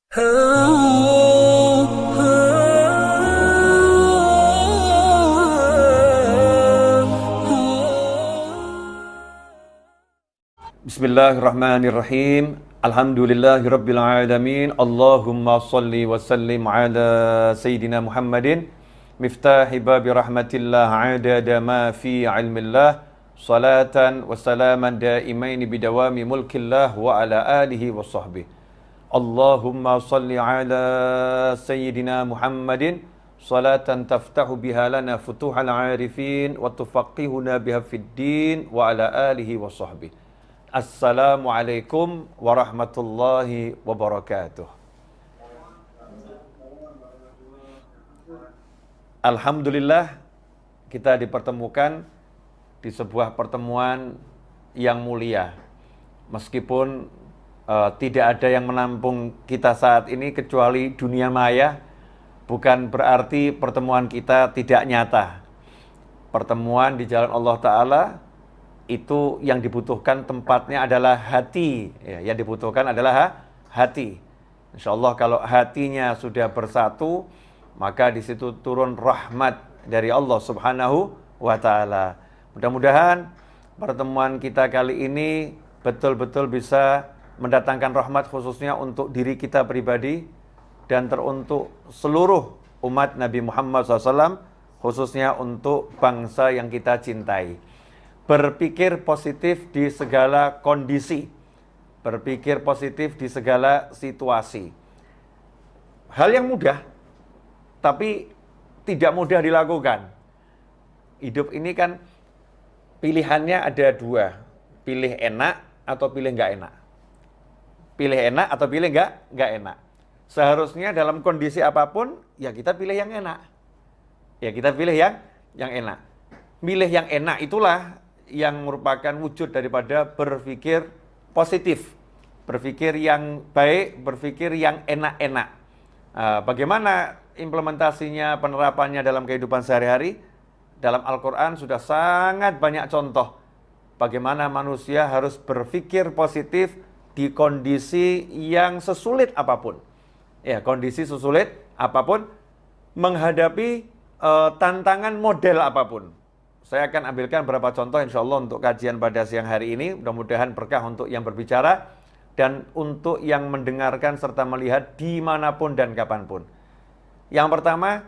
Bismillahirrahmanirrahim. Alhamdulillahirabbil alamin. Allahumma shalli wa sallim ala sayyidina Muhammadin miftahi babi rahmatillah adada ma fi ilmillah salatan wa salaman daimaini bidawami mulkillah wa ala alihi wa sahbihi. Allahumma salli ala sayyidina Muhammadin salatan taftahu biha lana futuhal arifin wa tufaqihuna biha fid din wa ala alihi wa sahbihi. Assalamualaikum warahmatullahi wabarakatuh. Alhamdulillah kita dipertemukan di sebuah pertemuan yang mulia. Meskipun tidak ada yang menampung kita saat ini kecuali dunia maya, bukan berarti pertemuan kita tidak nyata. Pertemuan di jalan Allah Ta'ala itu yang dibutuhkan tempatnya adalah hati. Yang dibutuhkan adalah hati. Insya Allah kalau hatinya sudah bersatu, maka di situ turun rahmat dari Allah Subhanahu wa Ta'ala. Mudah-mudahan pertemuan kita kali ini betul-betul bisa mendatangkan rahmat khususnya untuk diri kita pribadi dan teruntuk seluruh umat Nabi Muhammad SAW, khususnya untuk bangsa yang kita cintai. Berpikir positif di segala kondisi, berpikir positif di segala situasi. Hal yang mudah, tapi tidak mudah dilakukan. Hidup ini kan pilihannya ada dua, pilih enak atau pilih nggak enak. Pilih enak atau pilih nggak enak. Seharusnya dalam kondisi apapun, ya kita pilih yang enak. Ya kita pilih yang enak. Milih yang enak itulah yang merupakan wujud daripada berpikir positif. Berpikir yang baik, berpikir yang enak-enak. Bagaimana implementasinya, penerapannya dalam kehidupan sehari-hari? Dalam Al-Quran sudah sangat banyak contoh bagaimana manusia harus berpikir positif di kondisi yang sesulit apapun. Ya, kondisi sesulit apapun, menghadapi tantangan model apapun. Saya akan ambilkan beberapa contoh insya Allah untuk kajian pada siang hari ini. Mudah-mudahan berkah untuk yang berbicara dan untuk yang mendengarkan serta melihat dimanapun dan kapanpun. Yang pertama,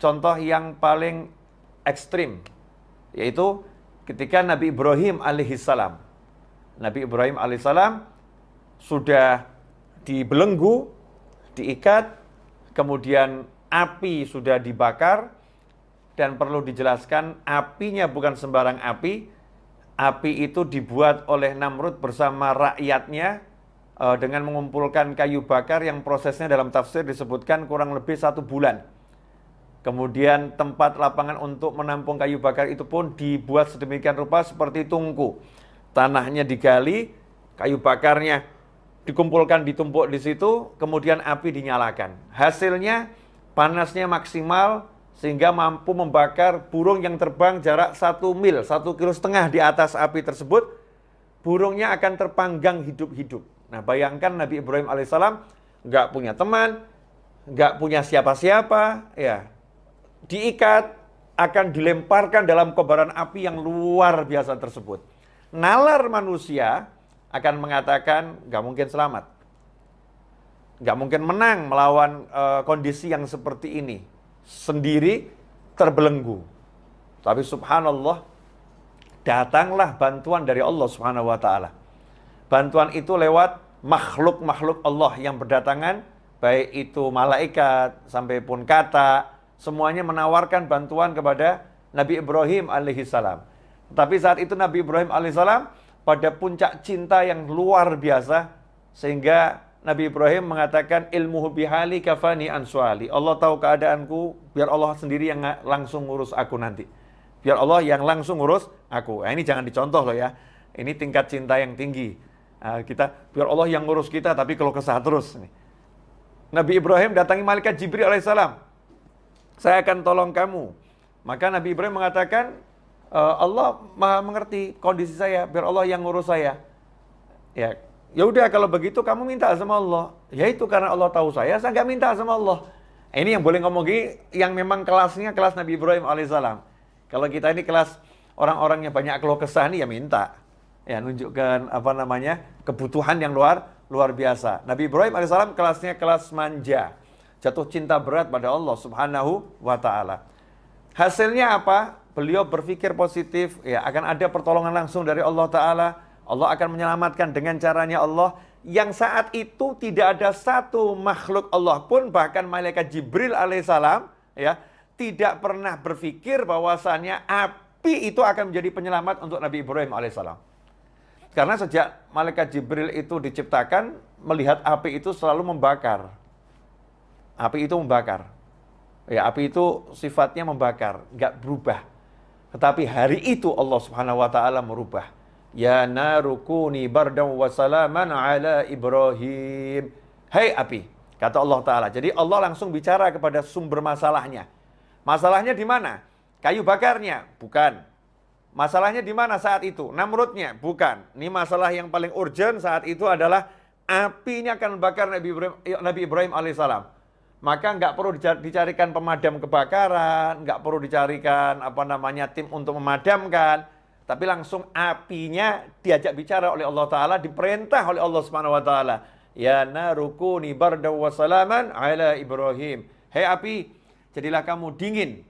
contoh yang paling ekstrim, yaitu ketika Nabi Ibrahim alaihissalam. Nabi Ibrahim alaihissalam sudah dibelenggu, diikat, kemudian api sudah dibakar, dan perlu dijelaskan apinya bukan sembarang api. Api itu dibuat oleh Namrud bersama rakyatnya dengan mengumpulkan kayu bakar yang prosesnya dalam tafsir disebutkan kurang lebih 1 bulan. Kemudian tempat lapangan untuk menampung kayu bakar itu pun dibuat sedemikian rupa seperti tungku. Tanahnya digali, kayu bakarnya dikumpulkan, ditumpuk di situ, kemudian api dinyalakan. Hasilnya panasnya maksimal sehingga mampu membakar burung yang terbang jarak 1 mil, 1,5 kilo di atas api tersebut. Burungnya akan terpanggang hidup-hidup. Nah, bayangkan Nabi Ibrahim alaihissalam nggak punya teman, nggak punya siapa-siapa, ya, diikat, akan dilemparkan dalam kobaran api yang luar biasa tersebut. Nalar manusia akan mengatakan nggak mungkin selamat, nggak mungkin menang melawan kondisi yang seperti ini, sendiri terbelenggu. Tapi subhanallah, datanglah bantuan dari Allah Subhanahu wa Ta'ala. Bantuan itu lewat makhluk-makhluk Allah yang berdatangan, baik itu malaikat sampai pun kata, semuanya menawarkan bantuan kepada Nabi Ibrahim alaihissalam. Tapi saat itu Nabi Ibrahim alaihissalam pada puncak cinta yang luar biasa, sehingga Nabi Ibrahim mengatakan ilmuhu bihali kafani ansuali. Allah tahu keadaanku, biar Allah sendiri yang langsung ngurus aku nanti. Biar Allah yang langsung ngurus aku. Ini jangan dicontoh loh ya. Ini tingkat cinta yang tinggi. Kita biar Allah yang ngurus kita, tapi kalau kesah terus. Nabi Ibrahim datangi malaikat Jibril alaihissalam. Saya akan tolong kamu. Maka Nabi Ibrahim mengatakan, Allah maha mengerti kondisi saya, biar Allah yang ngurus saya. Ya, Ya udah kalau begitu kamu minta sama Allah. Ya itu karena Allah tahu saya nggak minta sama Allah. Ini yang boleh ngomong gini, yang memang kelasnya kelas Nabi Ibrahim alaihissalam. Kalau kita ini kelas orang-orang yang banyak keluh kesah nih ya minta. Ya nunjukkan apa namanya kebutuhan yang luar biasa. Nabi Ibrahim alaihissalam kelasnya kelas manja. Jatuh cinta berat pada Allah subhanahu wa ta'ala. Hasilnya apa? Beliau berpikir positif, ya akan ada pertolongan langsung dari Allah Ta'ala. Allah akan menyelamatkan dengan caranya Allah. Yang saat itu tidak ada satu makhluk Allah pun, bahkan malaikat Jibril alaihissalam, ya, tidak pernah berpikir bahwasannya api itu akan menjadi penyelamat untuk Nabi Ibrahim alaihissalam. Karena sejak malaikat Jibril itu diciptakan, melihat api itu selalu membakar. Api itu membakar. Ya, api itu sifatnya membakar, nggak berubah. Tetapi hari itu Allah Subhanahu wa taala merubah. Ya narukuni bardan wa salaman ala Ibrahim. Hai api, kata Allah Ta'ala. Jadi Allah langsung bicara kepada sumber masalahnya. Masalahnya di mana? Kayu bakarnya? Bukan. Masalahnya di mana saat itu? Namrudnya? Bukan. Ini masalah yang paling urgent saat itu adalah api ini akan membakar Nabi Ibrahim alaihissalam. Maka nggak perlu dicarikan pemadam kebakaran, nggak perlu dicarikan tim untuk memadamkan. Tapi langsung apinya diajak bicara oleh Allah Ta'ala, diperintah oleh Allah Subhanahu Wa Ta'ala. Ya narukuni bardaw wa salaman ala Ibrahim. Hei api, jadilah kamu dingin.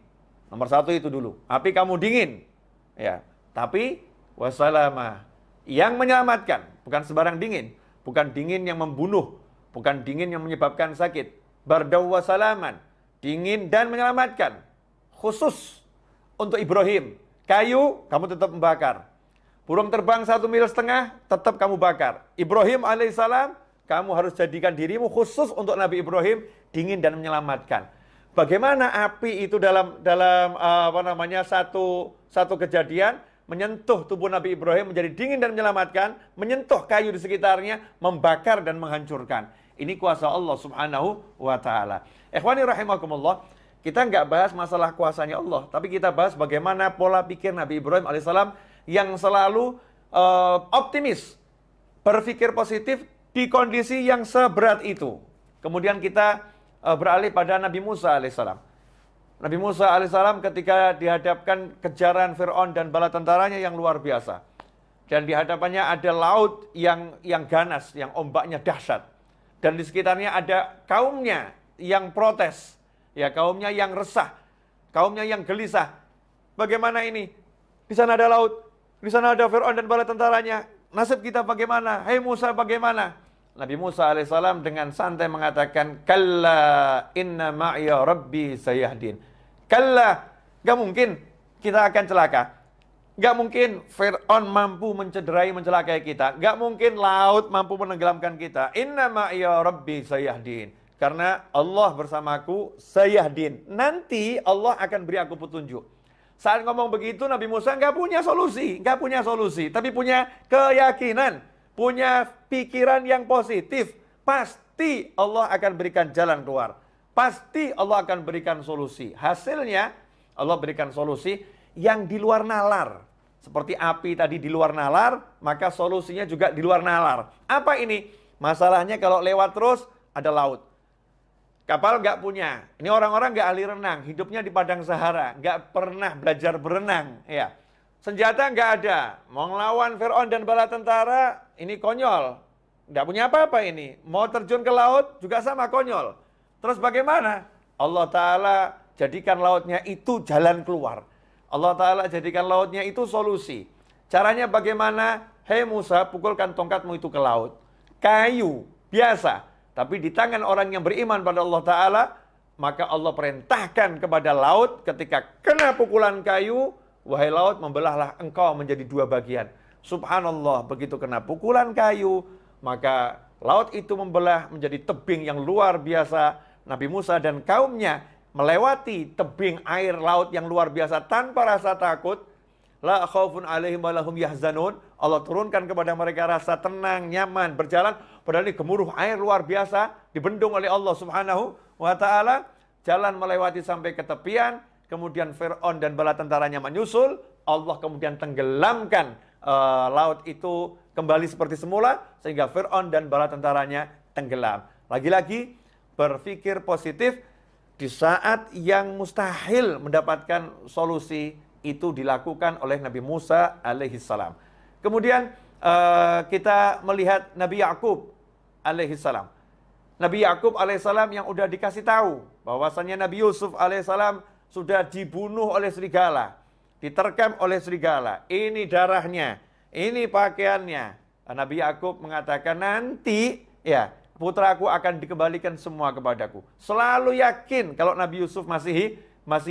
Nomor satu itu dulu. Api kamu dingin. Ya, tapi wasalama. Yang menyelamatkan. Bukan sembarang dingin. Bukan dingin yang membunuh. Bukan dingin yang menyebabkan sakit. Bardaw wa salaman. Dingin dan menyelamatkan. Khusus untuk Ibrahim. Kayu, kamu tetap membakar. Burung terbang 1,5 mil, tetap kamu bakar. Ibrahim alaihissalam, kamu harus jadikan dirimu khusus untuk Nabi Ibrahim, dingin dan menyelamatkan. Bagaimana api itu dalam satu kejadian, menyentuh tubuh Nabi Ibrahim menjadi dingin dan menyelamatkan, menyentuh kayu di sekitarnya, membakar dan menghancurkan. Ini kuasa Allah subhanahu wa ta'ala. Ikhwani rahimakumullah. Kita nggak bahas masalah kuasanya Allah, tapi kita bahas bagaimana pola pikir Nabi Ibrahim alaihissalam yang selalu optimis, berpikir positif di kondisi yang seberat itu. Kemudian kita beralih pada Nabi Musa alaihissalam. Nabi Musa alaihissalam ketika dihadapkan kejaran Fir'aun dan bala tentaranya yang luar biasa. Dan di hadapannya ada laut yang ganas, yang ombaknya dahsyat. Dan di sekitarnya ada kaumnya yang protes. Ya, kaumnya yang resah, kaumnya yang gelisah. Bagaimana ini? Di sana ada laut, di sana ada Fir'aun dan bala tentaranya. Nasib kita bagaimana? Hei Musa, bagaimana? Nabi Musa alaihissalam dengan santai mengatakan, Kalla inna ma'iya rabbi sayahdin. Kalla, gak mungkin kita akan celaka. Gak mungkin Fir'aun mampu mencelakai kita. Gak mungkin laut mampu menenggelamkan kita. Inna ma'iya rabbi sayahdin. Karena Allah bersamaku, sayahdin. Nanti Allah akan beri aku petunjuk. Saat ngomong begitu, Nabi Musa nggak punya solusi. Tapi punya keyakinan, punya pikiran yang positif. Pasti Allah akan berikan jalan keluar. Pasti Allah akan berikan solusi. Hasilnya, Allah berikan solusi yang di luar nalar. Seperti api tadi di luar nalar, maka solusinya juga di luar nalar. Apa ini? Masalahnya kalau lewat terus, ada laut. Kapal nggak punya. Ini orang-orang nggak ahli renang, hidupnya di padang Sahara, nggak pernah belajar berenang. Ya, senjata nggak ada. Mau ngelawan Fir'aun dan bala tentara, ini konyol. Nggak punya apa-apa ini. Mau terjun ke laut juga sama konyol. Terus bagaimana? Allah Ta'ala jadikan lautnya itu jalan keluar. Allah Ta'ala jadikan lautnya itu solusi. Caranya bagaimana? Hei Musa, pukulkan tongkatmu itu ke laut. Kayu, biasa. Tapi di tangan orang yang beriman pada Allah Ta'ala, maka Allah perintahkan kepada laut ketika kena pukulan kayu, wahai laut, membelahlah engkau menjadi 2 bagian. Subhanallah, begitu kena pukulan kayu, maka laut itu membelah menjadi tebing yang luar biasa. Nabi Musa dan kaumnya melewati tebing air laut yang luar biasa tanpa rasa takut. La khaufun alaihim wa lahum yahzanun. Allah turunkan kepada mereka rasa tenang, nyaman, berjalan. Padahal ini gemuruh air luar biasa, dibendung oleh Allah subhanahu wa ta'ala. Jalan melewati sampai ke tepian. Kemudian Fir'aun dan bala tentaranya menyusul. Allah kemudian tenggelamkan laut itu kembali seperti semula, sehingga Fir'aun dan bala tentaranya tenggelam. Lagi-lagi, berpikir positif di saat yang mustahil mendapatkan solusi, itu dilakukan oleh Nabi Musa alaihissalam. Kemudian kita melihat Nabi Yakub alaihissalam. Nabi Yakub alaihissalam yang udah dikasih tahu bahwasannya Nabi Yusuf alaihissalam sudah dibunuh oleh serigala, diterkam oleh serigala. Ini darahnya, ini pakaiannya. Nabi Yakub mengatakan, nanti ya putraku akan dikembalikan semua kepadaku. Selalu yakin kalau Nabi Yusuf masih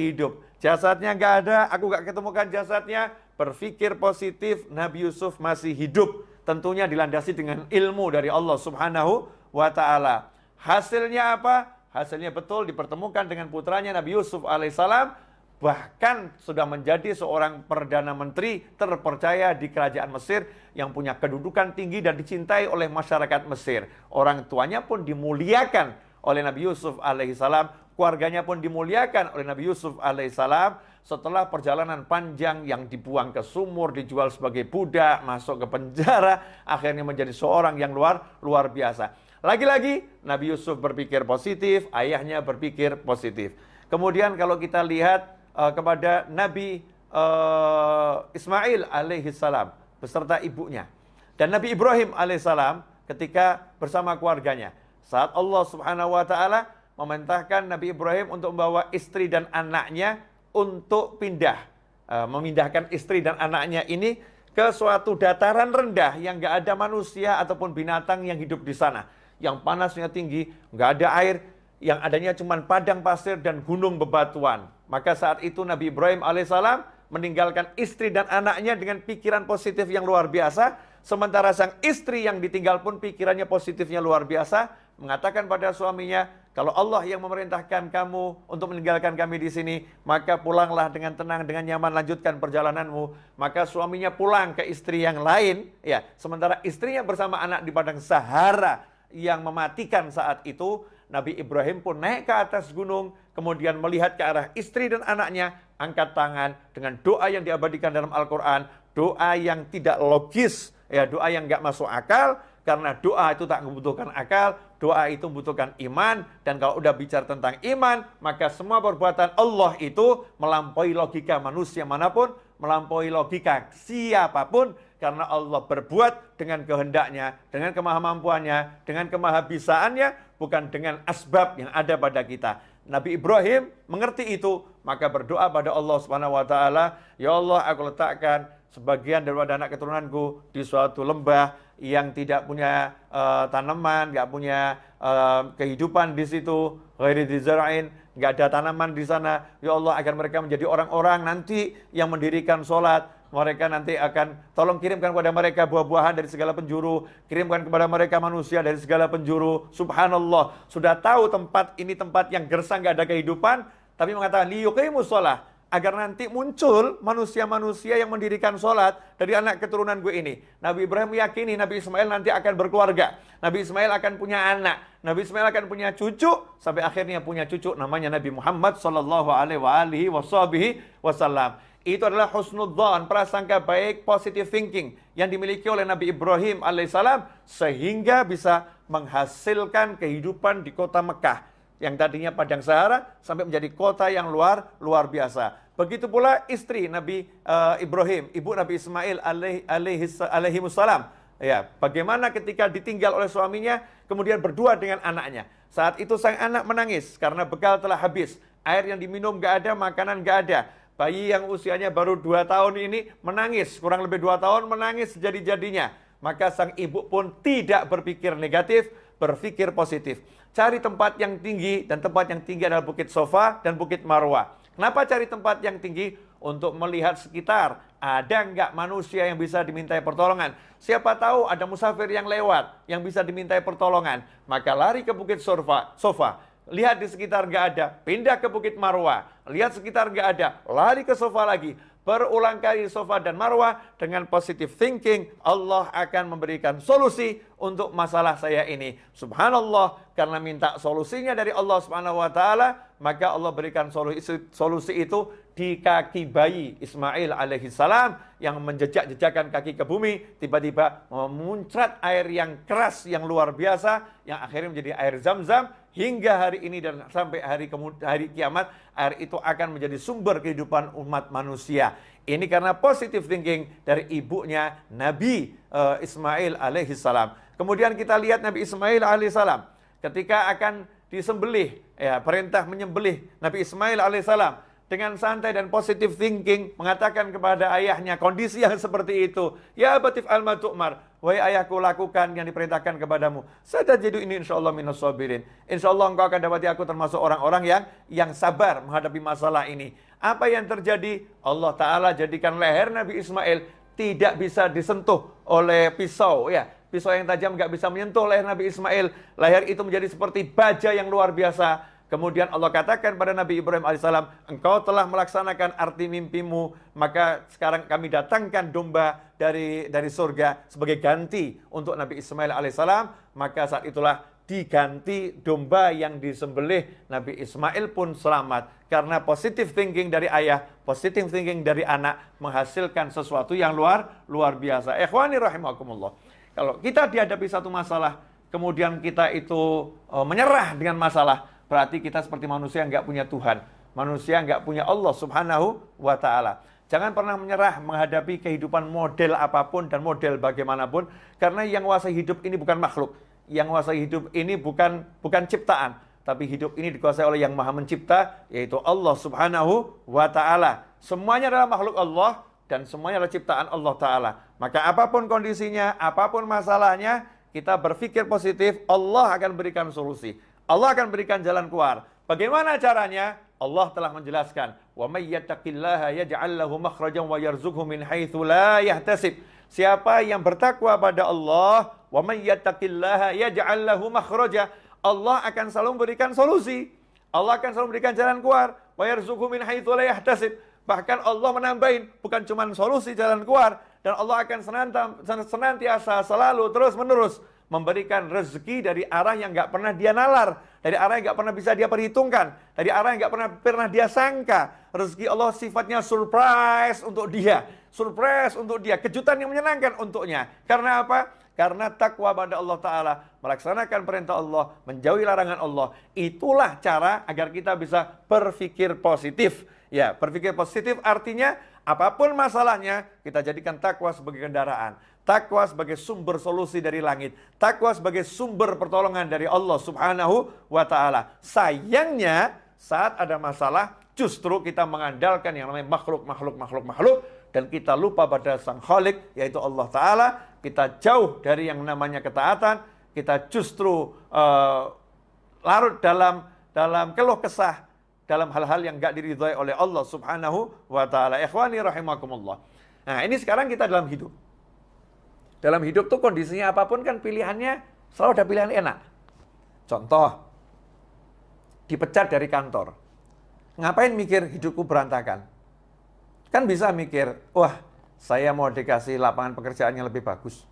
hidup. Jasadnya nggak ada, aku nggak ketemukan jasadnya. Berpikir positif, Nabi Yusuf masih hidup. Tentunya dilandasi dengan ilmu dari Allah Subhanahu wa Ta'ala. Hasilnya apa? Hasilnya betul dipertemukan dengan putranya Nabi Yusuf alaihissalam, bahkan sudah menjadi seorang perdana menteri terpercaya di kerajaan Mesir yang punya kedudukan tinggi dan dicintai oleh masyarakat Mesir. Orang tuanya pun dimuliakan oleh Nabi Yusuf alaihissalam, keluarganya pun dimuliakan oleh Nabi Yusuf alaihissalam. Setelah perjalanan panjang yang dibuang ke sumur, dijual sebagai budak, masuk ke penjara, akhirnya menjadi seorang yang luar biasa. Lagi-lagi Nabi Yusuf berpikir positif, ayahnya berpikir positif. Kemudian kalau kita lihat kepada Nabi Ismail alaihissalam beserta ibunya, dan Nabi Ibrahim alaihissalam ketika bersama keluarganya, saat Allah Subhanahu wa Ta'ala memerintahkan Nabi Ibrahim untuk membawa istri dan anaknya untuk memindahkan istri dan anaknya ini ke suatu dataran rendah yang nggak ada manusia ataupun binatang yang hidup di sana, yang panasnya tinggi, nggak ada air, yang adanya cuma padang pasir dan gunung bebatuan. Maka saat itu Nabi Ibrahim alaihissalam meninggalkan istri dan anaknya dengan pikiran positif yang luar biasa, sementara sang istri yang ditinggal pun pikirannya positifnya luar biasa, mengatakan pada suaminya, kalau Allah yang memerintahkan kamu untuk meninggalkan kami di sini, maka pulanglah dengan tenang, dengan nyaman, lanjutkan perjalananmu. Maka suaminya pulang ke istri yang lain, ya, sementara istrinya bersama anak di padang Sahara yang mematikan saat itu. Nabi Ibrahim pun naik ke atas gunung, kemudian melihat ke arah istri dan anaknya, angkat tangan dengan doa yang diabadikan dalam Al-Quran, doa yang tidak logis, ya, doa yang nggak masuk akal, karena doa itu tak membutuhkan akal, doa itu membutuhkan iman, dan kalau udah bicara tentang iman, maka semua perbuatan Allah itu melampaui logika manusia manapun, melampaui logika siapapun, karena Allah berbuat dengan kehendaknya, dengan kemahamampuannya, dengan kemahabisaannya, bukan dengan asbab yang ada pada kita. Nabi Ibrahim mengerti itu, maka berdoa pada Allah Subhanahu wa Ta'ala, ya Allah, aku letakkan sebagian daripada anak keturunanku di suatu lembah yang tidak punya tanaman, nggak punya kehidupan di situ, ghairi dzara'in, nggak ada tanaman di sana. Ya Allah, agar mereka menjadi orang-orang nanti yang mendirikan sholat. Mereka nanti akan, tolong kirimkan kepada mereka buah-buahan dari segala penjuru, kirimkan kepada mereka manusia dari segala penjuru. Subhanallah, sudah tahu tempat ini tempat yang gersang, nggak ada kehidupan, tapi mengatakan liyuqimus shalah, agar nanti muncul manusia-manusia yang mendirikan sholat dari anak keturunan gue ini. Nabi Ibrahim meyakini Nabi Ismail nanti akan berkeluarga, Nabi Ismail akan punya anak, Nabi Ismail akan punya cucu, sampai akhirnya punya cucu namanya Nabi Muhammad sallallahu alaihi wasallam. Itu adalah husnudzan, prasangka baik, positive thinking yang dimiliki oleh Nabi Ibrahim alaihissalam, sehingga bisa menghasilkan kehidupan di kota Mekah yang tadinya padang Sahara sampai menjadi kota yang luar biasa. Begitu pula istri Nabi Ibrahim, ibu Nabi Ismail alaihi wassalam. Ya, bagaimana ketika ditinggal oleh suaminya, kemudian berdua dengan anaknya. Saat itu sang anak menangis karena bekal telah habis, air yang diminum gak ada, makanan gak ada. Bayi yang usianya baru 2 tahun ini menangis, kurang lebih 2 tahun menangis jadi-jadinya. Maka sang ibu pun tidak berpikir negatif, berpikir positif. Cari tempat yang tinggi, dan tempat yang tinggi adalah Bukit Sofa dan Bukit Marwah. Kenapa cari tempat yang tinggi? Untuk melihat sekitar, ada nggak manusia yang bisa dimintai pertolongan. Siapa tahu ada musafir yang lewat, yang bisa dimintai pertolongan. Maka lari ke Bukit Sofa. Lihat di sekitar nggak ada, pindah ke Bukit Marwah. Lihat sekitar nggak ada, lari ke Sofa lagi. berulang kali Safa dan Marwah dengan positive thinking, Allah akan memberikan solusi untuk masalah saya ini. Subhanallah, karena minta solusinya dari Allah Subhanahu wa taala, maka Allah berikan solusi itu di kaki bayi Ismail alaihi salam yang menjejak-jejakkan kaki ke bumi, tiba-tiba memuncrat air yang keras yang luar biasa yang akhirnya menjadi air Zam-Zam. Hingga hari ini dan sampai hari kiamat, air itu akan menjadi sumber kehidupan umat manusia. Ini karena positive thinking dari ibunya Nabi Ismail alaihissalam. Kemudian kita lihat Nabi Ismail alaihissalam ketika akan disembelih, ya, perintah menyembelih Nabi Ismail alaihissalam. Dengan santai dan positive thinking mengatakan kepada ayahnya kondisi yang seperti itu, ya abatif al-ma tu'mar, wahai ayahku, lakukan yang diperintahkan kepadamu. Satajidu ini insyaallah minas sabirin. Insyaallah engkau akan dapati aku termasuk orang-orang yang sabar menghadapi masalah ini. Apa yang terjadi? Allah Ta'ala jadikan leher Nabi Ismail tidak bisa disentuh oleh pisau, ya. Pisau yang tajam nggak bisa menyentuh leher Nabi Ismail. Leher itu menjadi seperti baja yang luar biasa. Kemudian Allah katakan pada Nabi Ibrahim alaihissalam, engkau telah melaksanakan arti mimpimu, maka sekarang kami datangkan domba dari surga sebagai ganti untuk Nabi Ismail alaihissalam. Maka saat itulah diganti domba yang disembelih. Nabi Ismail pun selamat karena positive thinking dari ayah, positive thinking dari anak menghasilkan sesuatu yang luar biasa. Ikhwani rahimakumullah. Kalau kita dihadapi satu masalah, kemudian kita itu menyerah dengan masalah, berarti kita seperti manusia yang nggak punya Tuhan. Manusia nggak punya Allah Subhanahu wa ta'ala. Jangan pernah menyerah menghadapi kehidupan model apapun dan model bagaimanapun. Karena yang menguasai hidup ini bukan makhluk. Yang menguasai hidup ini bukan ciptaan. Tapi hidup ini dikuasai oleh yang maha mencipta, yaitu Allah Subhanahu wa ta'ala. Semuanya adalah makhluk Allah dan semuanya adalah ciptaan Allah ta'ala. Maka apapun kondisinya, apapun masalahnya, kita berpikir positif, Allah akan berikan solusi. Allah akan berikan jalan keluar. Bagaimana caranya? Allah telah menjelaskan, "Wa may yattaqillaha yaj'al lahu makhrajan wa yarzuqhu min haitsu la yahtasib." Siapa yang bertakwa pada Allah, "Wa may yattaqillaha yaj'al lahu makhraja." Allah akan selalu memberikan solusi. Allah akan selalu memberikan jalan keluar. "Wa yarzuqhu min haitsu la yahtasib." Bahkan Allah menambahin, bukan cuma solusi, jalan keluar, dan Allah akan senantiasa selalu terus-menerus memberikan rezeki dari arah yang nggak pernah dia nalar, dari arah yang nggak pernah bisa dia perhitungkan, dari arah yang nggak pernah dia sangka. Rezeki Allah sifatnya surprise untuk dia, kejutan yang menyenangkan untuknya. Karena apa? Karena takwa pada Allah Ta'ala, melaksanakan perintah Allah, menjauhi larangan Allah. Itulah cara agar kita bisa berpikir positif. Ya, berpikir positif artinya apapun masalahnya, kita jadikan takwa sebagai kendaraan. Takwa sebagai sumber solusi dari langit. Takwa sebagai sumber pertolongan dari Allah Subhanahu wa ta'ala. Sayangnya, saat ada masalah, justru kita mengandalkan yang namanya makhluk. Dan kita lupa pada Sang Khalik, yaitu Allah Ta'ala. Kita jauh dari yang namanya ketaatan. Kita justru larut dalam keluh kesah, dalam hal-hal yang gak diridhai oleh Allah Subhanahu wa ta'ala. Ikhwani rahimakumullah. Nah, ini sekarang kita dalam hidup. Dalam hidup tuh kondisinya apapun kan pilihannya selalu ada pilihan enak. Contoh, dipecat dari kantor. Ngapain mikir hidupku berantakan? Kan bisa mikir, wah, saya mau dikasih lapangan pekerjaan yang lebih bagus.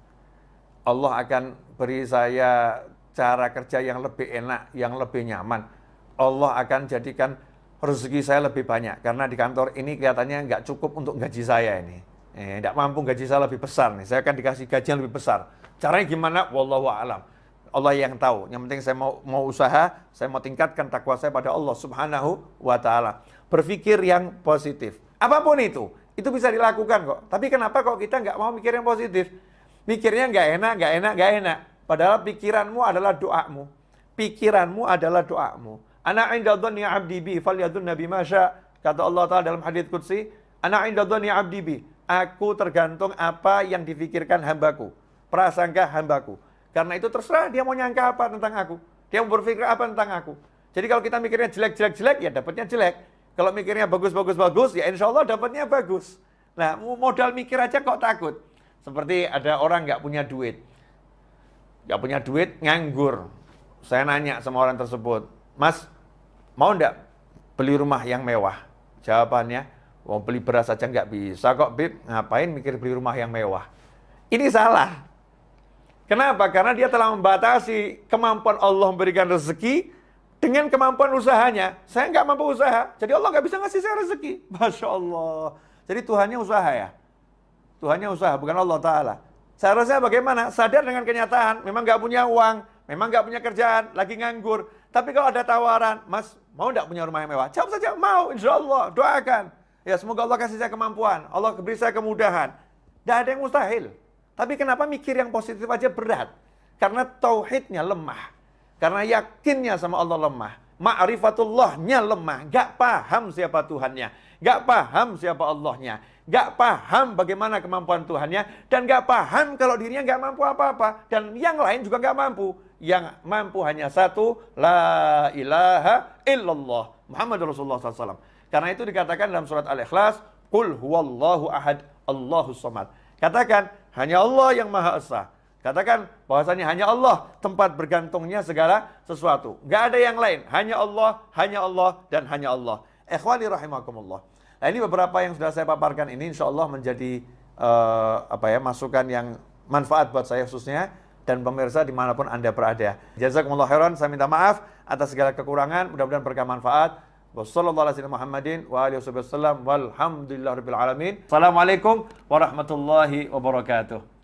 Allah akan beri saya cara kerja yang lebih enak, yang lebih nyaman. Allah akan jadikan rezeki saya lebih banyak. Karena di kantor ini kelihatannya nggak cukup untuk gaji saya ini. Tidak mampu, gaji saya lebih besar nih. Saya akan dikasih gaji yang lebih besar. Caranya gimana? Wallahu a'lam. Allah yang tahu. Yang penting saya mau usaha, saya mau tingkatkan takwa saya pada Allah Subhanahu wa ta'ala. Berpikir yang positif. Apapun itu bisa dilakukan kok. Tapi kenapa kok kita nggak mau mikir yang positif? Mikirnya nggak enak. Padahal pikiranmu adalah doamu. Ana inda dhanni 'abdi bi falyadhunna bima syaa. Kata Allah Ta'ala dalam hadits qudsi, ana inda dhanni 'abdi bi. Aku tergantung apa yang difikirkan hambaku, prasangka hambaku. Karena itu terserah dia mau nyangka apa tentang aku, dia mau berpikir apa tentang aku. Jadi kalau kita mikirnya jelek, ya dapatnya jelek. Kalau mikirnya bagus, ya insya Allah dapatnya bagus. Nah, modal mikir aja kok takut. Seperti ada orang nggak punya duit, nganggur. Saya nanya sama orang tersebut, Mas, mau nggak beli rumah yang mewah? Jawabannya, Mau beli beras saja nggak bisa kok, Bib. Ngapain mikir beli rumah yang mewah? Ini salah. Kenapa? Karena dia telah membatasi kemampuan Allah memberikan rezeki dengan kemampuan usahanya. Saya nggak mampu usaha, jadi Allah nggak bisa ngasih saya rezeki. Masya Allah. Jadi Tuhannya usaha ya? Tuhannya usaha, bukan Allah Ta'ala. Seharusnya bagaimana? Sadar dengan kenyataan, memang nggak punya uang, memang nggak punya kerjaan, lagi nganggur. Tapi kalau ada tawaran, Mas, mau nggak punya rumah yang mewah? Jawab saja, mau, insya Allah, doakan. Ya, semoga Allah kasih saya kemampuan, Allah beri saya kemudahan. Tidak ada yang mustahil. Tapi kenapa mikir yang positif aja berat? Karena tauhidnya lemah. Karena yakinnya sama Allah lemah. Ma'rifatullahnya lemah. Gak paham siapa Tuhannya. Gak paham siapa Allahnya. Gak paham bagaimana kemampuan Tuhannya. Dan gak paham kalau dirinya gak mampu apa-apa. Dan yang lain juga gak mampu. Yang mampu hanya satu. La ilaha illallah. Muhammad Rasulullah SAW. Karena itu dikatakan dalam surat Al-Ikhlas. Qul huwallahu ahad, Allahus samad. Katakan, hanya Allah yang Maha Esa. Katakan bahwasanya hanya Allah tempat bergantungnya segala sesuatu. Nggak ada yang lain. Hanya Allah, dan hanya Allah. Ikhwani rahimakumullah. Nah, ini beberapa yang sudah saya paparkan ini insya Allah menjadi masukan yang manfaat buat saya khususnya dan pemirsa dimanapun Anda berada. Jazakumullah khairan. Saya minta maaf atas segala kekurangan. Mudah-mudahan berkah manfaat. Wassalamualaikum warahmatullahi wabarakatuh.